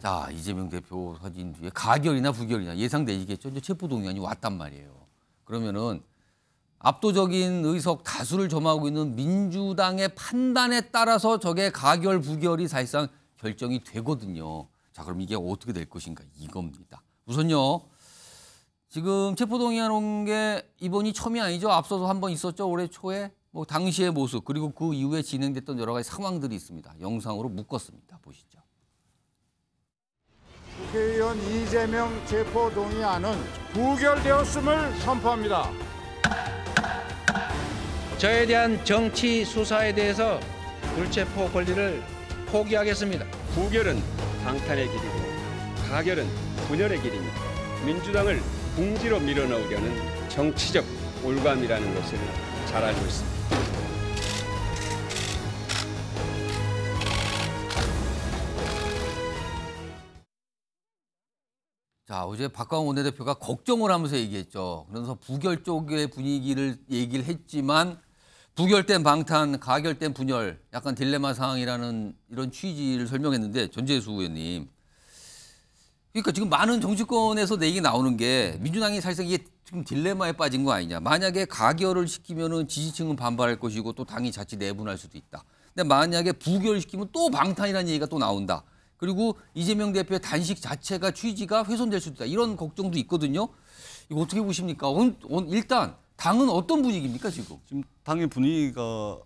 자, 이재명 대표 사진 뒤에 가결이나 부결이나 예상되시겠죠? 이제 체포동의안이 왔단 말이에요. 그러면은 압도적인 의석 다수를 점하고 있는 민주당의 판단에 따라서 저게 가결, 부결이 사실상 결정이 되거든요. 자, 그럼 이게 어떻게 될 것인가 이겁니다. 우선요. 지금 체포동의안 온 게 이번이 처음이 아니죠. 앞서서 한 번 있었죠. 올해 초에. 뭐 당시의 모습 그리고 그 이후에 진행됐던 여러 가지 상황들이 있습니다. 영상으로 묶었습니다. 보시죠. 국회의원 이재명 체포동의안은 부결되었음을 선포합니다. 저에 대한 정치 수사에 대해서 불체포 권리를 포기하겠습니다. 부결은 방탄의 길이고 가결은 분열의 길입니다. 민주당을 궁지로 밀어넣으려는 정치적 올감이라는 것을 잘 알고 있습니다. 자, 어제 박광원 원내대표가 걱정을 하면서 얘기했죠. 그래서 부결 쪽의 분위기를 얘기를 했지만 부결된 방탄, 가결된 분열, 약간 딜레마 상황이라는 이런 취지를 설명했는데 전재수 의원님. 그러니까 지금 많은 정치권에서 얘기 나오는 게 민주당이 사실상 이게 지금 딜레마에 빠진 거 아니냐. 만약에 가결을 시키면은 지지층은 반발할 것이고 또 당이 자칫 내분할 수도 있다. 근데 만약에 부결시키면 또 방탄이라는 얘기가 또 나온다. 그리고 이재명 대표의 단식 자체가 취지가 훼손될 수도 있다. 이런 걱정도 있거든요. 이거 어떻게 보십니까? 일단 당은 어떤 분위기입니까 지금? 지금 당의 분위기가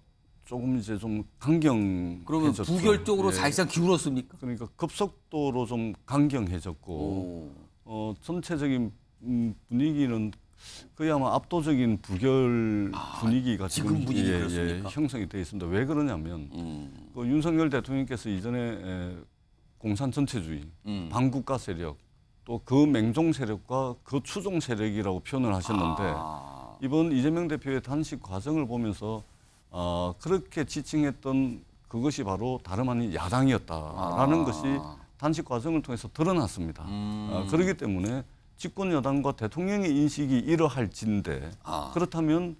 조금 이제 좀 강경해졌죠. 그러면 부결 쪽으로 사실상 기울었습니까? 그러니까 급속도로 좀 강경해졌고 전체적인 분위기는 거의 아마 압도적인 부결 분위기가 지금 분위기 그렇습니까? 형성이 되어 있습니다. 왜 그러냐면 그 윤석열 대통령께서 이전에 공산 전체주의, 반국가 세력, 또 그 맹종 세력과 그 추종 세력이라고 표현을 하셨는데 이번 이재명 대표의 단식 과정을 보면서 그렇게 지칭했던 그것이 바로 다름 아닌 야당이었다라는 것이 단식 과정을 통해서 드러났습니다. 그렇기 때문에 집권 여당과 대통령의 인식이 이러할진데 그렇다면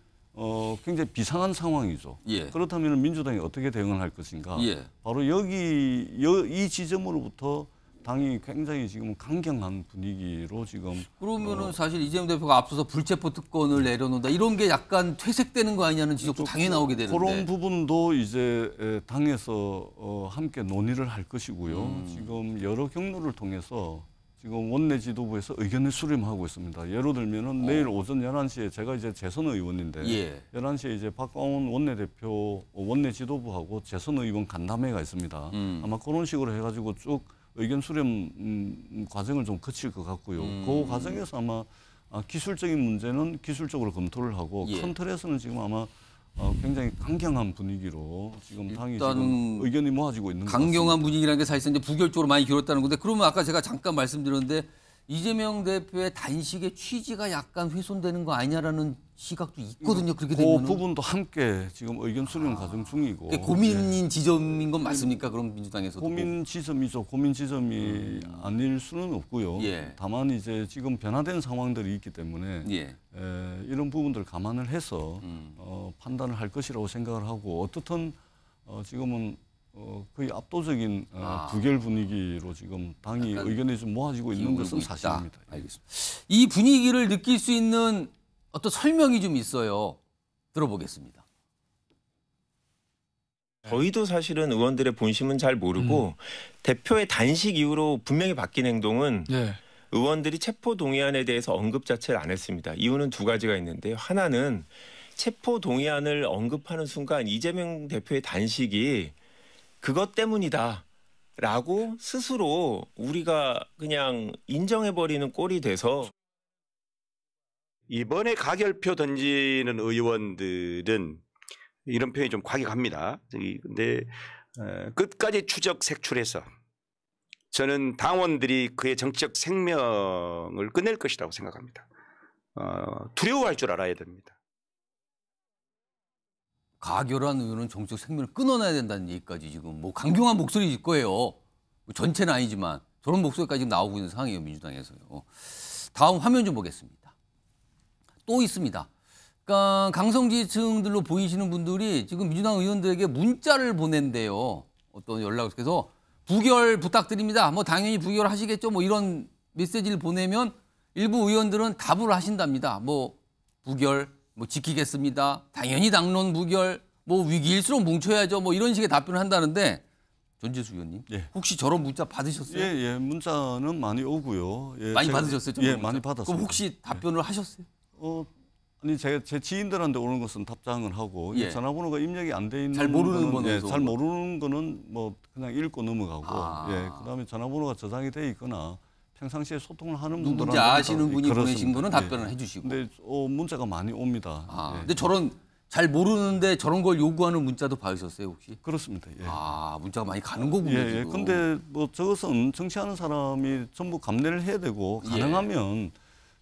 굉장히 비상한 상황이죠. 예. 그렇다면 민주당이 어떻게 대응을 할 것인가. 예. 바로 이 지점으로부터 당이 굉장히 지금 강경한 분위기로 지금. 그러면은 사실 이재명 대표가 앞서서 불체포 특권을 내려놓는다. 이런 게 약간 퇴색되는 거 아니냐는 지적도 당연히 나오게 되는데. 그런 부분도 이제 당에서 함께 논의를 할 것이고요. 지금 여러 경로를 통해서 지금 원내 지도부에서 의견을 수렴하고 있습니다. 예를 들면은 내일 오전 11시에 제가 이제 재선 의원인데 11시에 이제 박광원 원내대표 원내 지도부하고 재선 의원 간담회가 있습니다. 아마 그런 식으로 해가지고 쭉 의견 수렴 과정을 좀 거칠 것 같고요. 그 과정에서 아마 기술적인 문제는 기술적으로 검토를 하고 큰 틀에서는 지금 아마 굉장히 강경한 분위기로 지금 당이 지금 의견이 모아지고 있는 것 같습니다. 강경한 분위기라는 게 사실상 이제 부결 쪽으로 많이 기울었다는 건데 그러면 아까 제가 잠깐 말씀드렸는데 이재명 대표의 단식의 취지가 약간 훼손되는 거 아니냐라는 시각도 있거든요. 그렇게 되면 그 부분도 함께 지금 의견 수렴 과정 중이고. 고민인 지점인 건 맞습니까? 그럼 민주당에서도. 고민 지점이죠. 고민 지점이 아닐 수는 없고요. 다만 이제 지금 변화된 상황들이 있기 때문에 이런 부분들을 감안을 해서 판단을 할 것이라고 생각을 하고 어떻든 지금은 거의 압도적인 부결 분위기로 지금 당이 의견이 좀 모아지고 있는 것은 사실입니다. 알겠습니다. 이 분위기를 느낄 수 있는 어떤 설명이 좀 있어요. 들어보겠습니다. 저희도 사실은 의원들의 본심은 잘 모르고 대표의 단식 이후로 분명히 바뀐 행동은 의원들이 체포동의안에 대해서 언급 자체를 안 했습니다. 이유는 두 가지가 있는데요. 하나는 체포동의안을 언급하는 순간 이재명 대표의 단식이 그것 때문이다라고 스스로 우리가 그냥 인정해버리는 꼴이 돼서 이번에 가결표 던지는 의원들은 이런 표현이 좀 과격합니다. 근데 끝까지 추적 색출해서 저는 당원들이 그의 정치적 생명을 끝낼 것이라고 생각합니다. 두려워할 줄 알아야 됩니다. 가결한 의원은 정치적 생명을 끊어내야 된다는 얘기까지 지금 뭐 강경한 목소리일 거예요. 전체는 아니지만 저런 목소리까지 나오고 있는 상황이에요. 민주당에서요. 다음 화면 좀 보겠습니다. 또 있습니다. 그러니까 강성지층들로 보이시는 분들이 지금 민주당 의원들에게 문자를 보낸대요. 어떤 연락을. 그래서 부결 부탁드립니다. 뭐 당연히 부결하시겠죠. 뭐 이런 메시지를 보내면 일부 의원들은 답을 하신답니다. 뭐 부결, 뭐 지키겠습니다. 당연히 당론 부결, 뭐 위기일수록 뭉쳐야죠. 뭐 이런 식의 답변을 한다는데 전재수 의원님, 예. 혹시 저런 문자 받으셨어요? 예, 문자는 많이 오고요. 예, 많이 받으셨어요? 예, 많이 받았습니다. 그럼 혹시 답변을 하셨어요? 아니 제 지인들한테 오는 것은 답장을 하고 예. 전화번호가 입력이 안 돼 있는 잘 모르는 거는, 예, 번호에서 잘 모르는 거는 뭐 그냥 읽고 넘어가고 아. 예, 그다음에 전화번호가 저장이 돼 있거나 평상시에 소통을 하는 누군지 분들한테 아시는 분이 그렇습니다. 보내신 거는 예. 답변을 해주시고. 근데 문자가 많이 옵니다. 아, 예. 근데 저런 잘 모르는데 저런 걸 요구하는 문자도 받으셨어요 혹시? 그렇습니다. 예. 아, 문자가 많이 가는 거군요. 예, 예. 지금. 근데 뭐 저것은 정치하는 사람이 전부 감내를 해야 되고 가능하면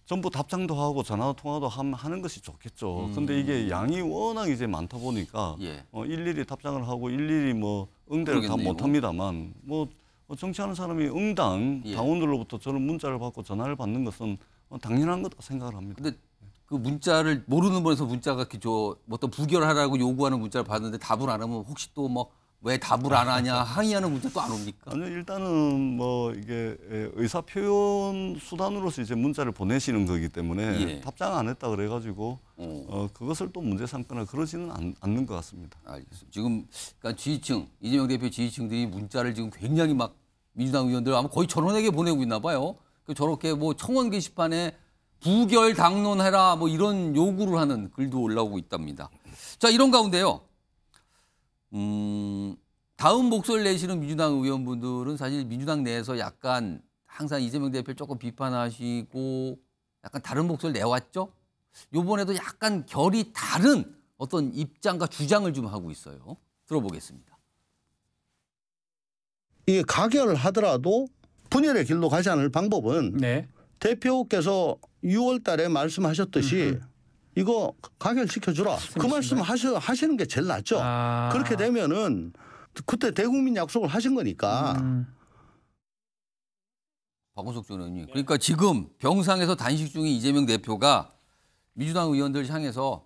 전부 답장도 하고 전화 통화도 하는 것이 좋겠죠. 근데 이게 양이 워낙 이제 많다 보니까 예. 일일이 답장을 하고 일일이 뭐 응대를 다 그러겠네요. 못합니다만 뭐 정치하는 사람이 응당 예. 당원들로부터 저런 문자를 받고 전화를 받는 것은 당연한 거다 생각을 합니다. 근데 그 문자를 모르는 분에서 문자가 어떤 부결하라고 요구하는 문자를 받는데 답을 안 하면 혹시 또 뭐 왜 답을 안 하냐 항의하는 문자 또 안 옵니까? 아니 일단은 뭐 이게 의사 표현 수단으로서 이제 문자를 보내시는 거기 때문에 예. 답장 안 했다 그래가지고 그것을 또 문제 삼거나 그러지는 않는 것 같습니다. 알겠습니다. 지금 그러니까 지지층 이재명 대표 지지층들이 문자를 지금 굉장히 막 민주당 의원들 아마 거의 전원에게 보내고 있나 봐요. 저렇게 뭐 청원 게시판에 부결 당론해라 뭐 이런 요구를 하는 글도 올라오고 있답니다. 자, 이런 가운데요. 다음 목소리를 내시는 민주당 의원분들은 사실 민주당 내에서 약간 항상 이재명 대표를 조금 비판하시고 약간 다른 목소리를 내왔죠. 이번에도 약간 결이 다른 어떤 입장과 주장을 좀 하고 있어요. 들어보겠습니다. 이게 가결하더라도 분열의 길로 가지 않을 방법은 대표께서 6월 달에 말씀하셨듯이 이거 가결시켜주라. 그 말씀 하시는 게 제일 낫죠. 그렇게 되면은 그때 대국민 약속을 하신 거니까. 박원석 전 의원님. 그러니까 지금 병상에서 단식 중인 이재명 대표가 민주당 의원들 향해서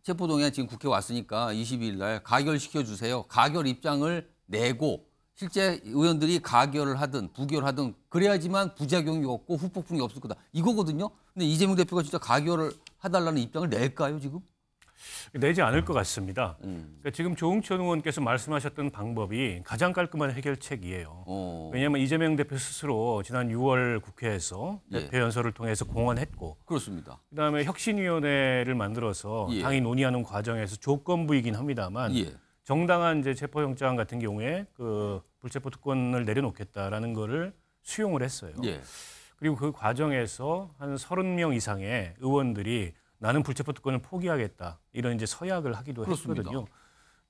체포동의안 지금 국회 왔으니까 22일 날 가결시켜 주세요. 가결 입장을 내고 실제 의원들이 가결을 하든 부결하든 그래야지만 부작용이 없고 후폭풍이 없을 거다. 이거거든요. 근데 이재명 대표가 진짜 가결을 해달라는 입장을 낼까요 지금? 내지 않을 것 같습니다. 그러니까 지금 조응천 의원께서 말씀하셨던 방법이 가장 깔끔한 해결책이에요. 왜냐하면 이재명 대표 스스로 지난 6월 국회에서 대표 연설을 통해서 공언했고 그렇습니다. 그다음에 혁신위원회를 만들어서 당이 논의하는 과정에서 조건부이긴 합니다만 정당한 이제 체포영장 같은 경우에 그 불체포 특권을 내려놓겠다라는 거를 수용을 했어요. 그리고 그 과정에서 한 30명 이상의 의원들이 나는 불체포 특권을 포기하겠다 이런 이제 서약을 하기도 했거든요.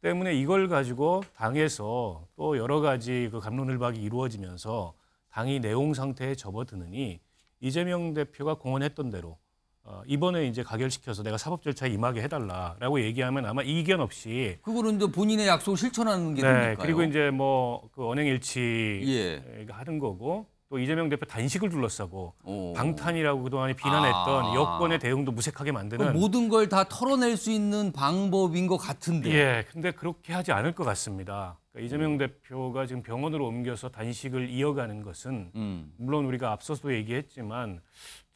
때문에 이걸 가지고 당에서 또 여러 가지 그 갑론을박이 이루어지면서 당이 내용 상태에 접어드느니 이재명 대표가 공언했던 대로 이번에 이제 가결시켜서 내가 사법 절차에 임하게 해달라라고 얘기하면 아마 이견 없이 그거는 이제 본인의 약속을 실천하는 게 되니까요. 그리고 이제 뭐 그 언행일치 하는 거고 또 이재명 대표 단식을 둘러싸고 방탄이라고 그동안에 비난했던 여권의 대응도 무색하게 만드는 모든 걸 다 털어낼 수 있는 방법인 것 같은데. 근데 그렇게 하지 않을 것 같습니다. 그러니까 이재명 대표가 지금 병원으로 옮겨서 단식을 이어가는 것은 물론 우리가 앞서서도 얘기했지만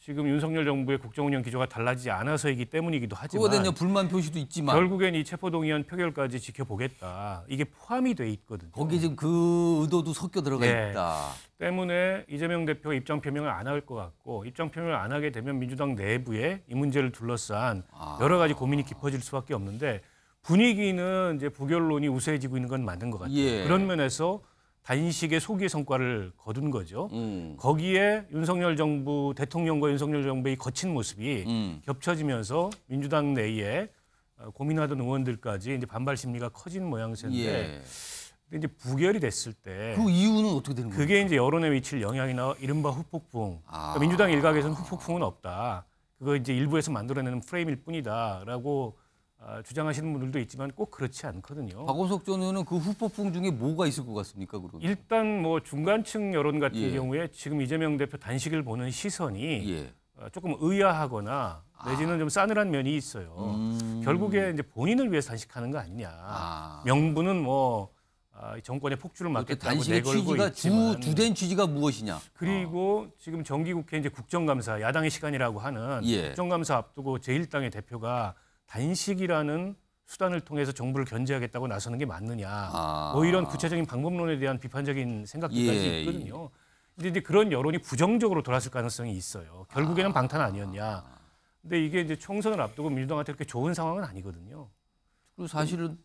지금 윤석열 정부의 국정운영 기조가 달라지지 않아서이기 때문이기도 하지만 그거에 대한 불만 표시도 있지만 결국엔 이 체포동의안 표결까지 지켜보겠다. 이게 포함이 돼 있거든요. 거기에 지금 그 의도도 섞여 들어가 있다. 때문에 이재명 대표가 입장 표명을 안 할 것 같고 입장 표명을 안 하게 되면 민주당 내부에 이 문제를 둘러싼 여러 가지 고민이 깊어질 수밖에 없는데 분위기는 이제 부결론이 우세해지고 있는 건 맞는 것 같아요. 그런 면에서 단식의 소기의 성과를 거둔 거죠. 거기에 윤석열 정부 대통령과 윤석열 정부의 거친 모습이 겹쳐지면서 민주당 내에 고민하던 의원들까지 이제 반발 심리가 커진 모양새인데 근데 이제 부결이 됐을 때 그 이유는 어떻게 되는 거예요? 그게 이제 여론에 미칠 영향이나 이른바 후폭풍. 그러니까 민주당 일각에서는 후폭풍은 없다. 그거 이제 일부에서 만들어내는 프레임일 뿐이다라고 주장하시는 분들도 있지만 꼭 그렇지 않거든요. 박원석 전 의원은 그 후폭풍 중에 뭐가 있을 것 같습니까? 그러면? 일단 뭐 중간층 여론 같은 경우에 지금 이재명 대표 단식을 보는 시선이 조금 의아하거나 내지는 좀 싸늘한 면이 있어요. 결국에 이제 본인을 위해서 단식하는 거 아니냐. 명분은 뭐 정권의 폭주를 막겠다고 단식의 내걸고 취지가 있지만 주된 취지가 무엇이냐? 그리고 지금 정기국회 이제 국정감사 야당의 시간이라고 하는 국정감사 앞두고 제1당의 대표가 단식이라는 수단을 통해서 정부를 견제하겠다고 나서는 게 맞느냐? 뭐 이런 구체적인 방법론에 대한 비판적인 생각들까지 있거든요. 근데 이제 그런 여론이 부정적으로 돌았을 가능성이 있어요. 결국에는 방탄 아니었냐? 근데 이게 이제 총선을 앞두고 민주당한테 그렇게 좋은 상황은 아니거든요. 그리고 사실은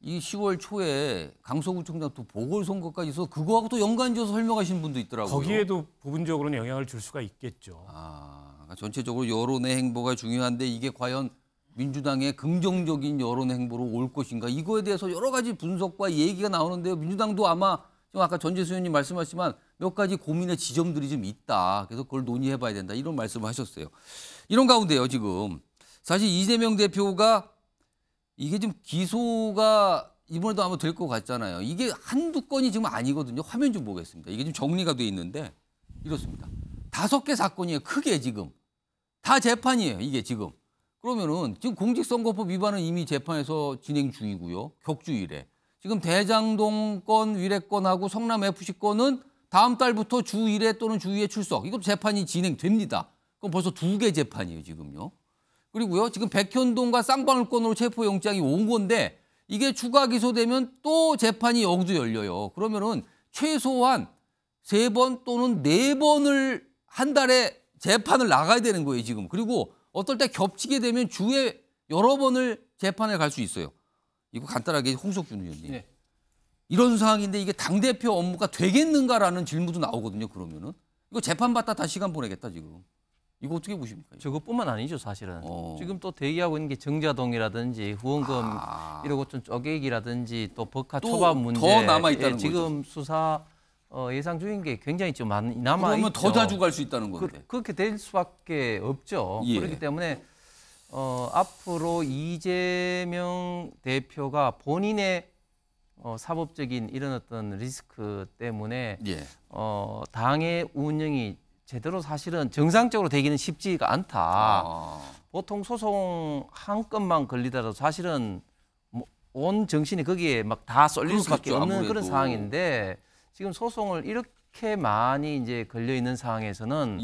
이 10월 초에 강서구청장 또 보궐선거까지 있어서 그거하고 또 연관지어서 설명하시는 분도 있더라고요. 거기에도 부분적으로는 영향을 줄 수가 있겠죠. 그러니까 전체적으로 여론의 행보가 중요한데 이게 과연 민주당의 긍정적인 여론의 행보로 올 것인가 이거에 대해서 여러 가지 분석과 얘기가 나오는데요. 민주당도 아마 지금 아까 전재수 의원님 말씀하셨지만 몇 가지 고민의 지점들이 좀 있다. 그래서 그걸 논의해봐야 된다. 이런 말씀을 하셨어요. 이런 가운데요. 지금 사실 이재명 대표가 이게 지금 기소가 이번에도 아마 될 것 같잖아요. 이게 한두 건이 지금 아니거든요. 화면 좀 보겠습니다. 이게 좀 정리가 돼 있는데 이렇습니다. 5개 사건이에요. 크게 지금. 다 재판이에요. 이게 지금. 그러면은 지금 공직선거법 위반은 이미 재판에서 진행 중이고요. 격주일에. 지금 대장동 건 위례건하고 성남FC 건은 다음 달부터 주 1회 또는 주 2회 출석. 이것도 재판이 진행됩니다. 그럼 벌써 2개 재판이에요. 지금요. 그리고요. 지금 백현동과 쌍방울건으로 체포영장이 온 건데 이게 추가 기소되면 또 재판이 여기도 열려요. 그러면은 최소한 3번 또는 4번을 한 달에 재판을 나가야 되는 거예요. 지금. 그리고 어떨 때 겹치게 되면 주에 여러 번을 재판에 갈 수 있어요. 이거 간단하게 홍석준 의원님. 네. 이런 상황인데 이게 당대표 업무가 되겠는가라는 질문도 나오거든요. 그러면은. 이거 재판받다 다 시간 보내겠다 지금. 이거 어떻게 보십니까? 저것뿐만 아니죠, 사실은. 지금 또 대기하고 있는 게 정자동이라든지 후원금 1억 5천 쪼개기라든지 또 법카 초밥 문제. 더 남아있다는 지금 거죠. 수사 예상 중인 게 굉장히 좀 남아있죠. 그러면 더 자주 갈 수 있다는 건데. 그렇게 될 수밖에 없죠. 그렇기 때문에 앞으로 이재명 대표가 본인의 사법적인 이런 어떤 리스크 때문에 당의 운영이 제대로 사실은 정상적으로 되기는 쉽지가 않다. 보통 소송 한 건만 걸리더라도 사실은 온 정신이 거기에 막 다 쏠릴 수밖에 없는 아무래도. 그런 상황인데 지금 소송을 이렇게 많이 이제 걸려 있는 상황에서는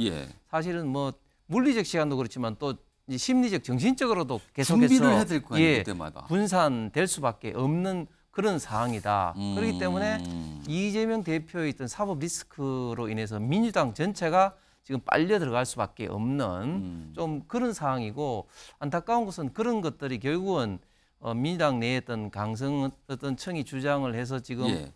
사실은 뭐 물리적 시간도 그렇지만 또 심리적, 정신적으로도 계속해서 준비를 해야 될 거 아니에요, 그때마다. 분산될 수밖에 없는 그런 상황이다. 그렇기 때문에 이재명 대표의 있던 사법 리스크로 인해서 민주당 전체가 지금 빨려 들어갈 수밖에 없는 좀 그런 상황이고 안타까운 것은 그런 것들이 결국은 민주당 내에 어떤 강성 어떤 청이 주장을 해서 지금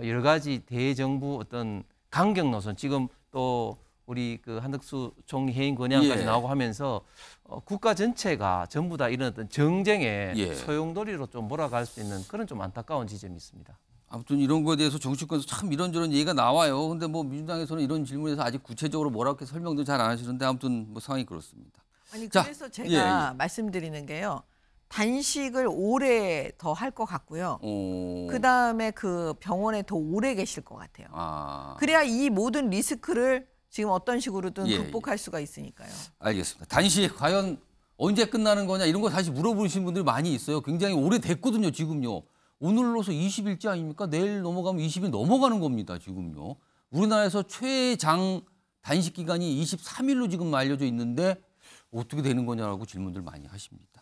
여러 가지 대정부 어떤 강경 노선 지금 또 우리 그 한덕수 총리 해임 건의안까지 나오고 하면서 국가 전체가 전부 다 이런 어떤 정쟁의 소용돌이로 좀 몰아갈 수 있는 그런 좀 안타까운 지점이 있습니다. 아무튼 이런 거에 대해서 정치권에서 참 이런저런 얘기가 나와요. 근데 뭐 민주당에서는 이런 질문에서 아직 구체적으로 뭐라고 설명도 잘 안 하시는데 아무튼 뭐 상황이 그렇습니다. 아니 그래서 제가 말씀드리는 게요. 단식을 오래 더 할 것 같고요. 그다음에 그 병원에 더 오래 계실 것 같아요. 그래야 이 모든 리스크를 지금 어떤 식으로든 극복할 수가 있으니까요. 알겠습니다. 단식 과연 언제 끝나는 거냐 이런 거 다시 물어보시는 분들이 많이 있어요. 굉장히 오래됐거든요. 지금요. 오늘로서 20일째 아닙니까? 내일 넘어가면 20일 넘어가는 겁니다. 지금요. 우리나라에서 최장 단식 기간이 23일로 지금 알려져 있는데 어떻게 되는 거냐라고 질문들 많이 하십니다.